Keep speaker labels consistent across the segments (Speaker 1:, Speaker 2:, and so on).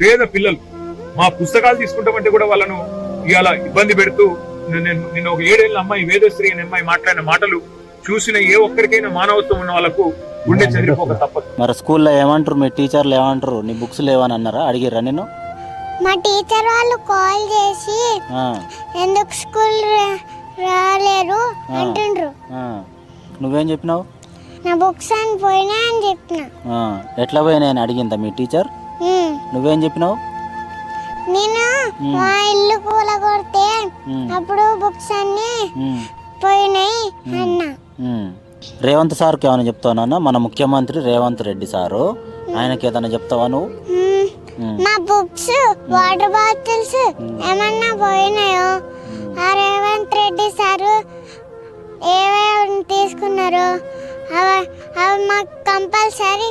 Speaker 1: పేద పిల్లలు మా పుస్తకాలు తీసుకుంటామంటే కూడా వాళ్ళను ఇవాళ ఇబ్బంది పెడుతూ నిన్న ఒక 7 ఏళ్ల అమ్మాయి వేదశ్రీ అనే అమ్మాయి మాట్లాడిన మాటలు చూసిన ఏ ఒక్కరికైనా మానవత్వం ఉన్న వాళ్ళకు గుండె చెదిరిపోక తప్పదు.
Speaker 2: మరి స్కూల్లో ఏమంటారు, మీ టీచర్లు ఏమంటారు? నీ బుక్స్ లేవని అన్నారా, అడిగిర్రా నేను?
Speaker 3: మా టీచర్ వాళ్ళు కాల్ చేసి ఎందుకు స్కూల్ రాలేరు అంటుండ్రు.
Speaker 2: నువ్వేం చెప్పినావు?
Speaker 3: నా బుక్స్ అని పోయినా అని చెప్పిన.
Speaker 2: ఎట్లా పోయినా అని అడిగిందా మీ టీచర్? నువ్వేం చెప్పినావు?
Speaker 3: నేను మా ఇల్లు కూలగొడితే అప్పుడు బుక్స్ అన్ని పోయినాయి అన్నా.
Speaker 2: రేవంత్ సార్కి ఏమైనా చెప్తావా? మన ముఖ్యమంత్రి రేవంత్ రెడ్డి సారు, ఆయనకి ఏదైనా చెప్తావా నువ్వు?
Speaker 3: మా బుక్స్ వాటర్ బాటిల్స్ ఏమన్నా పోయినాయో ఆ రేవంత్ రెడ్డి సారు ఏమేమి తీసుకున్నారు అవి మాకు కంపల్సరీ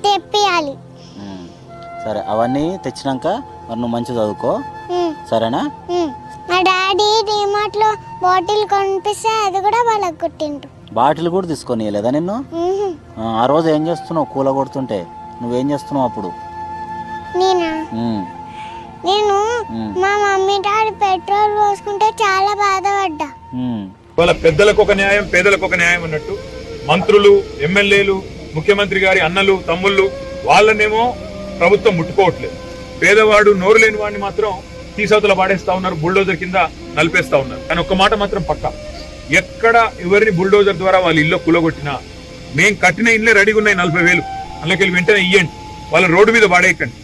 Speaker 3: తెప్పియాలి.
Speaker 2: సరే, అవన్నీ తెచ్చినాక మరి నువ్వు మంచి చదువుకో, సరేనా?
Speaker 3: మా డాడీ డిమార్ట్ లో బాటిల్ కొనిపిస్తే అది కూడా వాళ్ళకి కుట్టిండ్రు.
Speaker 2: బాటిల్ కూడా తీసుకొని లేదా నిన్ను? ఆ రోజు ఏం చేస్తున్నావు కూల కొడుతుంటే? నువ్వేం చేస్తున్నావు అప్పుడు?
Speaker 3: నేను మా మమ్మీ డాడీ పెట్రోల్ పోసుకుంటే చాలా బాధపడ్డా.
Speaker 1: వాళ్ళ పెద్దలకు ఒక న్యాయం, పేదలకు ఒక న్యాయం అన్నట్టు మంత్రులు, ఎమ్మెల్యేలు, ముఖ్యమంత్రి గారి అన్నలు, తమ్ముళ్ళు వాళ్ళనేమో ప్రభుత్వం ముట్టుకోవట్లేదు. పేదవాడు నోరు లేని వాడిని మాత్రం తీసవతల పాడేస్తా ఉన్నారు, బుల్డోజర్ కింద నలిపేస్తా ఉన్నారు. కానీ ఒక్క మాట మాత్రం పక్కా, ఎక్కడ ఎవరిని బుల్డోజర్ ద్వారా వాళ్ళ ఇల్లు కూలగొట్టినా మేము కట్టిన ఇల్లే రెడీగా ఉన్నాయి 40,000, అందులోకి వెంటనే ఇయ్యండి, వాళ్ళ రోడ్డు మీద పాడేయకండి.